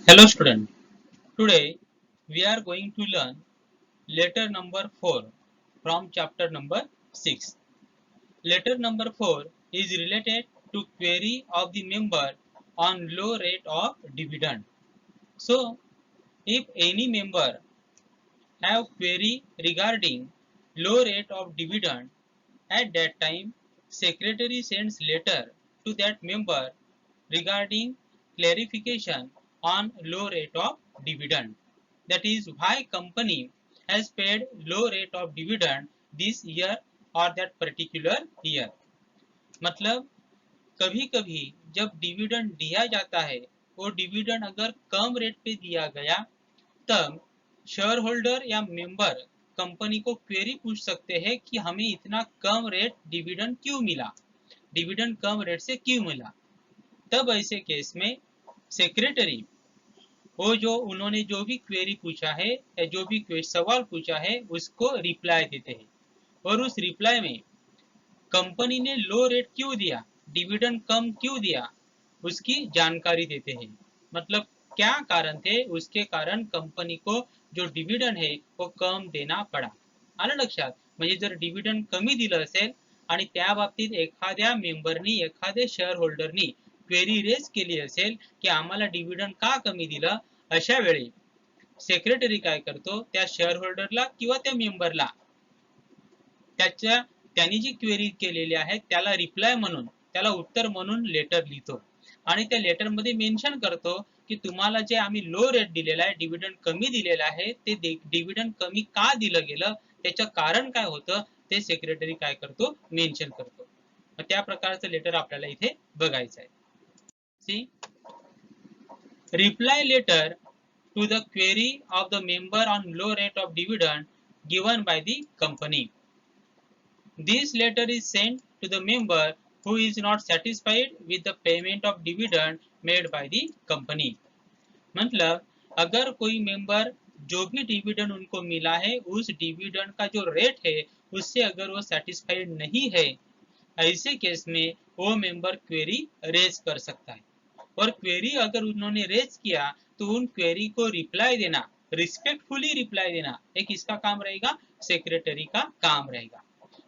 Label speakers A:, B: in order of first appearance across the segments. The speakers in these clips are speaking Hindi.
A: Hello student, today we are going to learn letter number 4 from chapter number 6. Letter number 4 is related to query of the member on low rate of dividend. So, if any member have query regarding low rate of dividend, at that time secretary sends letter to that member regarding clarification on low rate of dividend. That is why company has paid low rate of dividend this year or that particular year. मतलब कभी कभी जब डिविडेंड दिया जाता है वो डिविडेंड अगर कम रेट पे दिया गया तब शेयर होल्डर या मेंबर कंपनी को क्वेरी पूछ सकते हैं कि हमें इतना कम रेट डिविडेंड क्यों मिला, डिविडेंड कम रेट से क्यों मिला। तब ऐसे केस में सेक्रेटरी वो जो उन्होंने जो भी क्वेरी पूछा है या जो भी सवाल पूछा है उसको रिप्लाई देते हैं और उस रिप्लाई में कंपनी ने लो रेट क्यों दिया, डिविडेंड कम क्यों दिया, उसकी जानकारी देते हैं। मतलब क्या कारण थे उसके कारण कंपनी को जो डिव्हिडंड आहे वो कम देना पडा। आलं लक्षात? म्हणजे जर डिव्हिडंड कमी दिलं असेल आणि त्या बाबतीत एखाद्या मेंबरनी एखाद्या शेअर होल्डरनी क्वेरी रेज केली असेल की आम्हाला डिव्हिडंड का कमी दिलं, अशा वेळी सेक्रेटरी काय करतो त्या शेअर होल्डरला किंवा त्या मेंबरला त्याच्या त्यांनी जी क्वेरी केलेली आहे त्याला रिप्लाय म्हणून त्याला उत्तर म्हणून लेटर लिहितो आणि त्या लेटर मध्ये मेन्शन करतो की तुम्हाला जे आम्ही लो रेट दिलेला आहे, डिव्हिडंड कमी दिलेला आहे, ते डिव्हिडंड कमी का दिलं गेलं, त्याचं कारण काय होतं ते सेक्रेटरी काय करतो मेन्शन करतो। त्या प्रकारचं लेटर आपल्याला इथे बघायचं आहे। See reply letter to the query of the member on low rate of dividend given by the company. This letter is sent to the member who is not satisfied with the payment of dividend made by the company. मतलब अगर कोई मेंबर जो भी डिविडेंड उनको मिला है उस डिविडेंड का जो रेट है उससे अगर वो सेटिस्फाइड नहीं है, ऐसे केस में वो मेंबर क्वेरी रेज कर सकता है। और क्वेरी अगर उन्होंने रेज किया तो उन क्वेरी को रिप्लाई देना, रिस्पेक्टफुली रिप्लाई देना एक इसका काम रहेगा, सेक्रेटरी का काम रहेगा।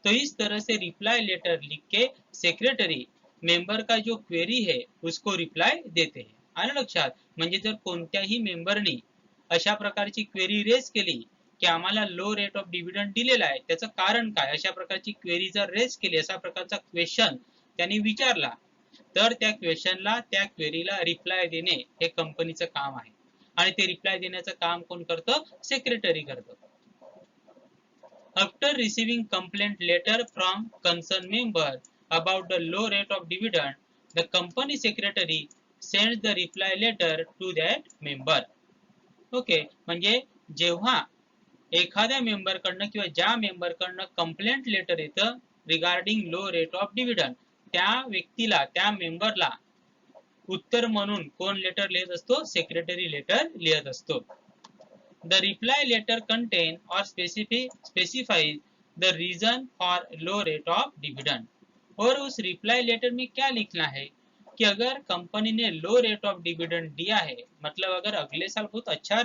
A: तो इस तरह से रिप्लाई लेटर लिख के सेक्रेटरी मेंबर का जो क्वेरी है उसको रिप्लाय देते हैं। आलं लक्षात? म्हणजे जर कोणत्याही मेंबरनी अशा प्रकारची क्वेरी रेज केली की आम्हाला लो रेट ऑफ डिव्हिडंड दिलेला आहे त्याचं कारण काय, अशा प्रकारची क्वेरी जर रेज केली, अशा प्रकारचा क्वेश्चन त्यांनी विचारला तर त्या क्वेश्चनला त्या क्वेरीला रिप्लाय देणे हे कंपनीचं काम आहे आणि ते रिप्लाय देण्याचं काम कोण करतं, सेक्रेटरी करतं। After receiving complaint letter from concerned member about the low rate of dividend, the company secretary sends the reply letter to that member. Okay, म्हणजे जेव्हा एखाद्या मेंबर कडनं किंवा ज्या मेंबर कडनं कंप्लेंट लेटर येतं regarding low rate of dividend, त्या व्यक्तीला त्या मेंबरला उत्तर म्हणून कोण लेटर लिहित असतो, सेक्रेटरी लेटर लिहित असतो। The reply letter contain or specifies the reason for low rate of dividend. और उस रिप्लाई लेटर में क्या लिखना है कि अगर कंपनी ने लो रेट ऑफ डिविडेंड दिया है, मतलब अगर अगले साल बहुत अच्छा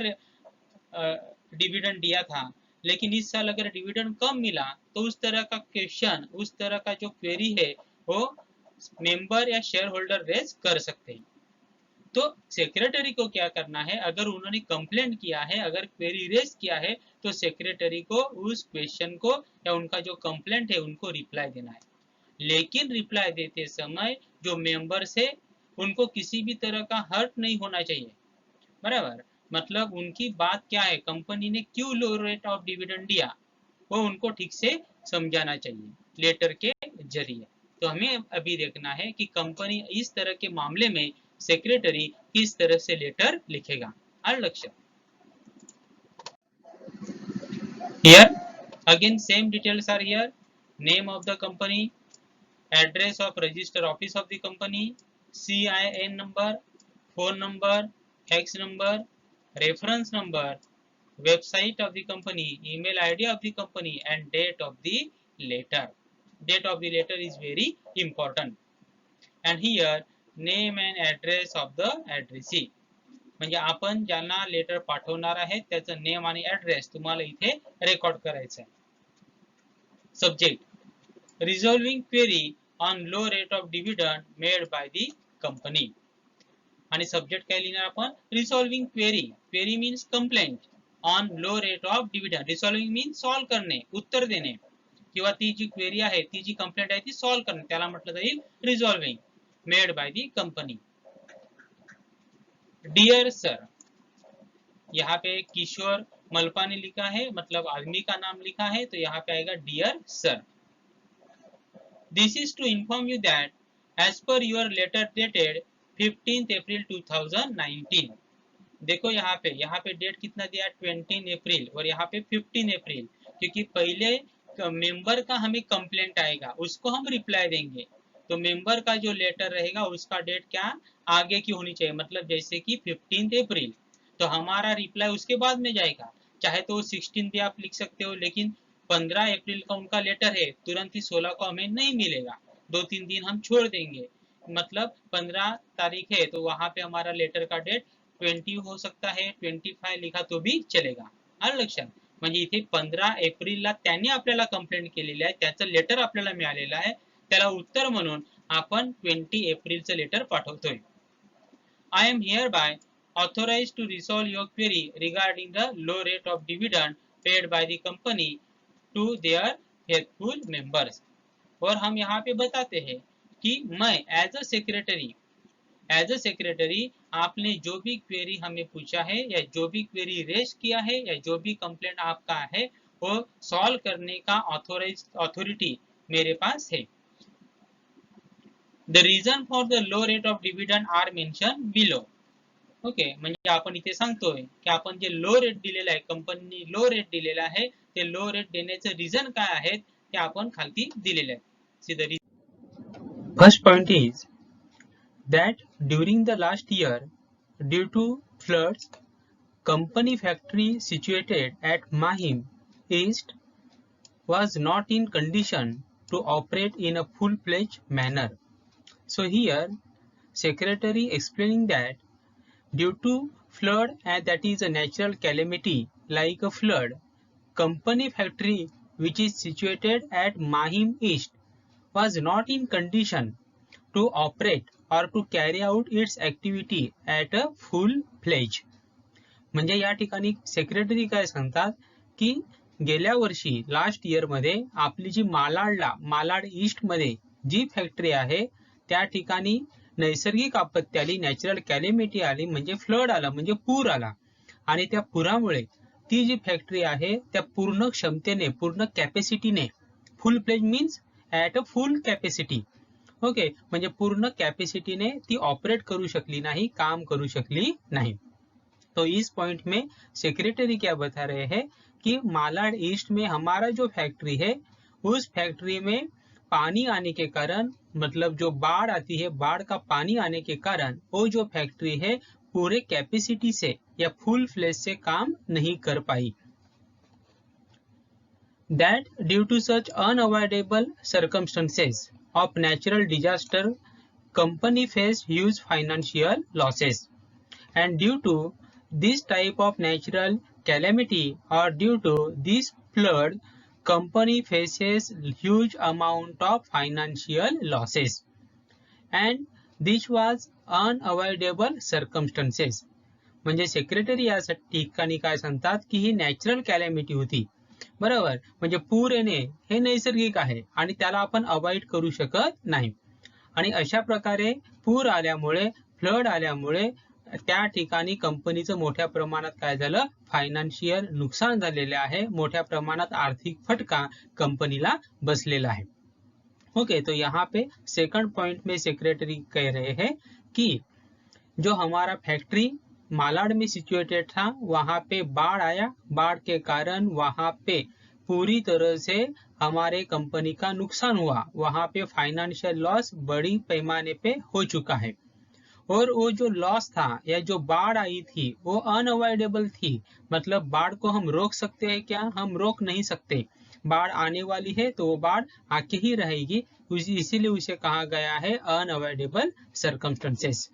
A: डिविडेंड दिया था लेकिन इस साल अगर डिविडेंड कम मिला तो उस तरह का क्वेश्चन, उस तरह का जो क्वेरी है वो मेंबर या शेयर होल्डर रेज कर सकते हैं। तो सेक्रेटरी को क्या करना है, अगर उन्होंने कंप्लेंट किया है, अगर क्वेरी रेज किया है तो सेक्रेटरी को उस क्वेश्चन को या उनका जो कंप्लेंट है उनको रिप्लाई देना है। लेकिन रिप्लाई देते समय जो मेंबर्स है उनको किसी भी तरह का हर्ट नहीं होना चाहिए, बराबर। मतलब उनकी बात क्या है, कंपनी ने क्यों लो रेट ऑफ डिविडेंड दिया वो उनको ठीक से समझाना चाहिए लेटर के जरिए। तो हमें अभी देखना है कि कंपनी इस तरह के मामले में सेक्रेटरी किस तरह से लेटर लिखेगा। आलं लक्षात? Here again same details are here, name of the company, address of register office of the company, CIN number, phone number, fax number, reference number, website of the company, email ID of the company and date of the letter. Date of the letter is very important. And here name and address of the addressee. म्हणजे आपण ज्यांना लेटर पाठवणार आहे त्याचं नेम आणि ऍड्रेस तुम्हाला इथे रेकॉर्ड करायचं आहे. Subject resolving query on low rate of dividend made by the company. आणि सब्जेक्ट काय लिहिणार आपण? Resolving query. Query means complaint on low rate of dividend. Resolving means solve करणे, उत्तर देणे, किंवा ती जी क्वेरी आहे, ती जी कंप्लेंट आहे ती सॉल्व करणे, त्याला म्हटलं जाईल resolving, made by the company. Dear sir, यहाँ पे किशोर मलपा ने लिखा है, मतलब आदमी का नाम लिखा है, तो यहाँ पे आएगा dear sir. This is to inform you that as per your letter dated 15 April 2019. देखो यहाँ पे डेट कितना दिया, 20 अप्रैल, और यहाँ पे 15 अप्रैल, क्योंकि पहले मेंबर का हमें कंप्लेंट आएगा, उसको हम रिप्लाई देंगे. तो मेंबर का जो लेटर रहेगा उसका डेट क्या आगे की होनी चाहिए, मतलब जैसे कि 15 अप्रैल, तो हमारा रिप्लाई उसके बाद में जाएगा. चाहे तो 16 भी आप लिख सकते हो, लेकिन 15 अप्रैल का उनका लेटर है, तुरंत ही 16 को हमें नहीं मिलेगा, 2-3 दिन हम छोड़ देंगे. मतलब 15 तारीख है तो वहां पे हमारा लेटर का डेट 20 हो सकता है, 25 लिखा तो भी चलेगा. आलं लक्षात. म्हणजे इथे 15 एप्रिलला त्यांनी आपल्याला कंप्लेंट केलेली आहे, त्याचं लेटर आपल्याला मिळालेलं आहे, त्याला उत्तर म्हणून आपण 20 एप्रिलचं letter पाठवतोय. I am hereby authorized to resolve your query regarding the low rate of dividend paid by the company to their faithful members. और हम यहाँ पे बताते हैं कि मैं एज अ सेक्रेटरी आपने जो भी क्वेरी हमें पूछा है, या जो भी क्वेरी रेज किया है, या जो भी कंप्लेंट आपका है, वो सॉल्व करने का अथॉरिटी मेरे पास है. The reason for the low rate of dividend are mention below. Okay, म्हणजे आपण इथे सांगतोय की आपण जे लो रेट दिलेला आहे, कंपनी लो रेट दिलेला आहे, ते लो रेट देण्याचं रिझन काय आहे ते आपण खालती दिलेले आहे. See the reason. First point is that during the last year, due to floods, company factory situated at Mahim East was not in condition to operate in a full-fledged manner. So here, secretary explaining that due to flood, and that is a natural calamity like a flood, company factory which is situated at Mahim East was not in condition to operate or to carry out its activity at a full pledge. म्हणजे या ठिकाणी सेक्रेटरी काय सांगतात की गेल्या वर्षी लास्ट इयर मध्ये आपली जी मालाड ईस्ट मध्ये जी फॅक्टरी आहे त्या ठिकाणी नैसर्गिक आपत्ती आली, नॅचरल कॅलेमिटी आली, म्हणजे फ्लड आला, म्हणजे पूर आला, आणि त्या पुरामुळे ती जी फॅक्टरी आहे त्या पूर्ण क्षमतेने, पूर्ण कॅपॅसिटीने, full pledge means at a full capacity, okay, म्हणजे पूर्ण कैपेसिटी ने ती ऑपरेट करू शकली नहीं, काम करू शकली नहीं. तो इस पॉइंट में सेक्रेटरी क्या बता रहे हैं कि मालाड ईस्ट में हमारा जो फैक्ट्री है, उस फैक्ट्री में पानी आने के कारण, मतलब जो बाढ़ आती है, बाढ़ का पानी आने के कारण वो जो फैक्ट्री है पूरे कैपेसिटी से या फुल फ्लेज से काम नहीं कर पाई. That due to such unavoidable circumstances of natural disaster, company faced huge financial losses, and due to this type of natural calamity or due to this flood, company faces huge amount of financial losses, and this was unavoidable circumstances. म्हणजे सेक्रेटरी या ठिकाणी काय सांगतात की ही नॅचरल कॅलॅमिटी होती, बरोबर, म्हणजे पूर येणे हे नैसर्गिक आहे आणि त्याला आपण अवॉइड करू शकत नाही. आणि अशा प्रकारे पूर आल्यामुळे, फ्लड आल्यामुळे त्या ठिकाणी कंपनीचं मोठ्या प्रमाणात काय झालं, फायनान्शियल नुकसान झालेले आहे, मोठ्या प्रमाणात आर्थिक फटका कंपनीला बसलेला आहे. ओके, तो यहाँ पे सेकंड पॉइंट में सेक्रेटरी कह रहे हैं कि जो हमारा फैक्ट्री मालाड में सिचुएटेड था, वहां पे बाढ़ आया, बाढ़ के कारण वहां पे पूरी तरह से हमारे कंपनी का नुकसान हुआ, वहां पे फाइनेंशियल लॉस बड़ी पैमाने पे हो चुका है. और वो जो लॉस था या जो बाढ़ आई थी वो अनअवॉइडेबल थी, मतलब बाढ़ को हम रोक सकते हैं क्या, हम रोक नहीं सकते, बाढ़ आने वाली है तो वो बाढ़ आके ही रहेगी, इसीलिए उसे कहा गया है unavoidable circumstances.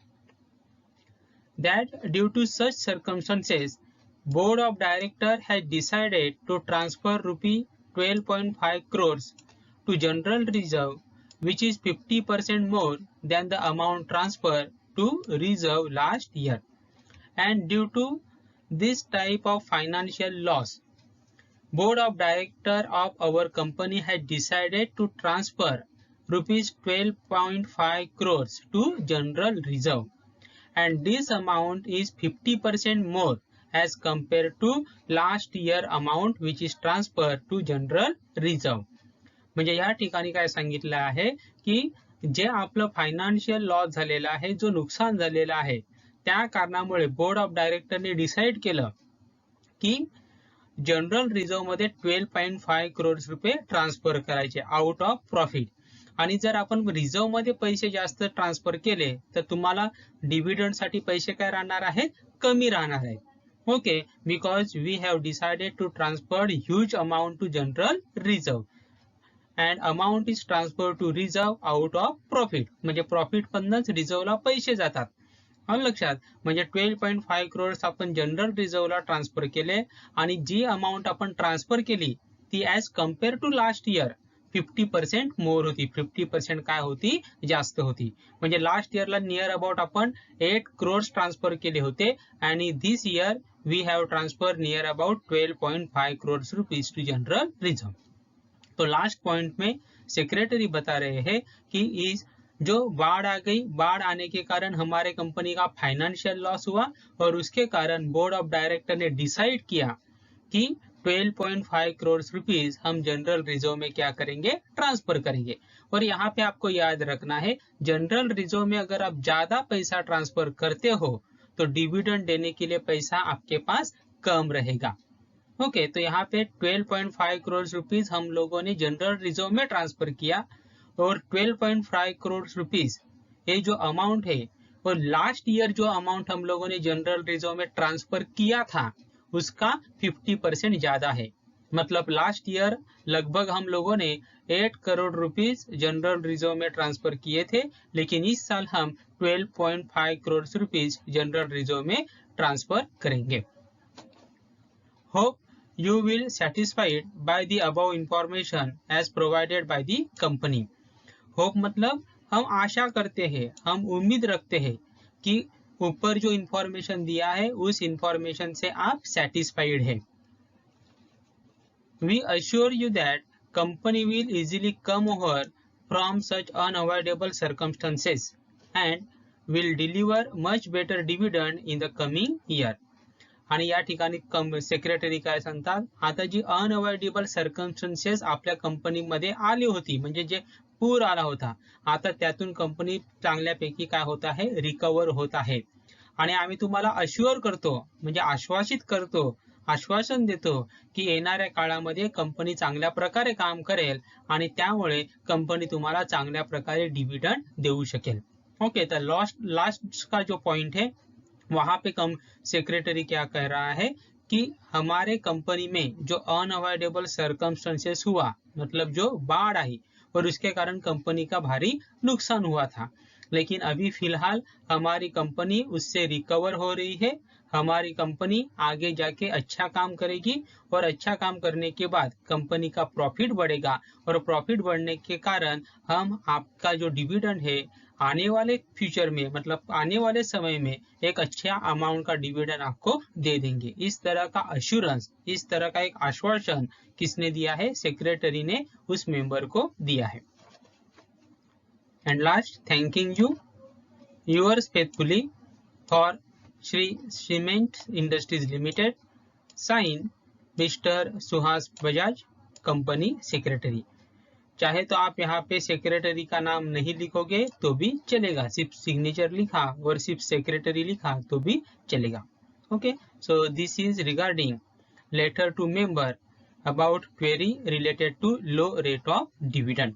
A: that due to such circumstances, Board of Directors has decided to transfer rupee 12.5 crores to General Reserve, which is 50% more than the amount transferred to Reserve last year. And due to this type of financial loss, Board of Directors of our company has decided to transfer rupees 12.5 crores to General Reserve, and this amount is 50% more as compared to last year amount which is transferred to General Reserve. म्हणजे या ठिकाणी काय सांगितलं आहे की जे आपलं फायनान्शियल लॉस झालेला आहे, जो नुकसान झालेला आहे, त्या कारणामुळे बोर्ड ऑफ डायरेक्टरने डिसाइड केलं की जनरल रिझर्व मध्ये 12.5 करोड रुपये ट्रान्सफर करायचे आउट ऑफ प्रॉफिट. आणि जर आपण रिझर्व मध्ये पैसे जास्त ट्रान्सफर केले तर तुम्हाला डिव्हिडंड साठी पैसे काय राहणार आहेत, कमी राहणार आहेत. Okay, because we have decided to transfer huge amount to general reserve and amount is transfer to reserve out of profit. म्हणजे प्रॉफिट मधनच रिझर्वला पैसे जातात. लक्षात, म्हणजे 12.5 करोड आपण जनरल रिझर्वला ट्रान्सफर केले आणि जी अमाउंट आपण ट्रान्सफर केली ती as compare to last year 50% more होती. 50% काय होती, जास्त होती. म्हणजे लास्ट इयरला नियर अबाउट आपण 8 करोड ट्रान्सफर केले होते आणि this year we have transfer near about 12.5 crore rupees to general reserve. तो लास्ट पॉइंट में सेक्रेटरी बता रहे हैं कि इस जो बाढ़ आ गई, बाढ़ आने के कारण हमारे कंपनी का फाइनेंशियल लॉस हुआ और उसके कारण बोर्ड ऑफ डायरेक्टर ने डिसाइड किया कि 12.5 करोड़ रुपीज हम जनरल रिजर्व में क्या करेंगे, ट्रांसफर करेंगे. और यहाँ पे आपको याद रखना है, जनरल रिजर्व में अगर आप ज्यादा पैसा ट्रांसफर करते हो तो डिविडेंड देने के लिए पैसा आपके पास कम रहेगा. ओके, तो यहाँ पे 12.5 करोड़ रुपीज हम लोगों ने जनरल रिजर्व में ट्रांसफर किया और 12.5 करोड़ रुपीज ये जो अमाउंट है वो लास्ट ईयर जो अमाउंट हम लोगों ने जनरल रिजर्व में ट्रांसफर किया था उसका 50% ज्यादा है. मतलब लास्ट ईयर लगभग हम लोगों ने 8 करोड़ रुपीज जनरल रिजर्व में ट्रांसफर किए थे, लेकिन इस साल हम 12.5 करोड़ रुपीज जनरल रिजर्व में ट्रांसफर करेंगे. Hope you will satisfied by the above information as provided by the company. Hope मतलब हम आशा करते हैं, हम उम्मीद रखते हैं कि ऊपर जो इंफॉर्मेशन दिया है उस इंफॉर्मेशन से आप सेटिस्फाइड है. We assure you that company will easily come over from such unavoidable circumstances and will deliver much better dividend in the coming year. आणि या ठिकाणी सेक्रेटरी काय सांगतात, आता जी अनअवॉइडेबल सर्कमस्टन्सेस आपल्या कंपनीमध्ये आली होती, म्हणजे जे पूर आला होता, आता त्यातून कंपनी चांगल्यापैकी काय होत आहे, रिकवर होत आहे. आणि आम्ही तुम्हाला अश्युअर करतो, म्हणजे आश्वासित करतो, आश्वासन देतो की येणाऱ्या काळामध्ये कंपनी चांगल्या प्रकारे काम करेल आणि त्यामुळे कंपनी तुम्हाला चांगल्या प्रकारे डिविडंड देऊ शकेल. ओके, तर लास्ट का जो पॉइंट है वहां पे सेक्रेटरी क्या कह रहा है कि हमारे कंपनी में जो अनअवॉइडेबल सर्कमस्टेंसेस हुआ, मतलब जो बाढ़ आई और उसके कारण कंपनी का भारी नुकसान हुआ था, लेकिन अभी फिलहाल हमारी कंपनी उससे रिकवर हो रही है. हमारी कंपनी आगे जाके अच्छा काम करेगी और अच्छा काम करने के बाद कंपनी का प्रॉफिट बढ़ेगा और प्रॉफिट बढ़ने के कारण हम आपका जो डिविडेंड है आने वाले फ्यूचर में, मतलब आने वाले समय में एक अच्छा अमाउंट का डिविडेंड आपको दे देंगे. इस तरह का अश्योरेंस, इस तरह का एक आश्वासन किसने दिया है, सेक्रेटरी ने उस मेंबर को दिया है. And last, thanking you yours faithfully for Shri Cement Industries Limited. Sign mister Suhas Bajaj, company secretary. चाहे तो आप यहाँ पे सेक्रेटरी का नाम नहीं लिखोगे तो भी चलेगा, सिर्फ सिग्नेचर लिखा और सिर्फ सेक्रेटरी लिखा तो भी चलेगा. Okay, so this is regarding letter to member about query related to low rate of dividend.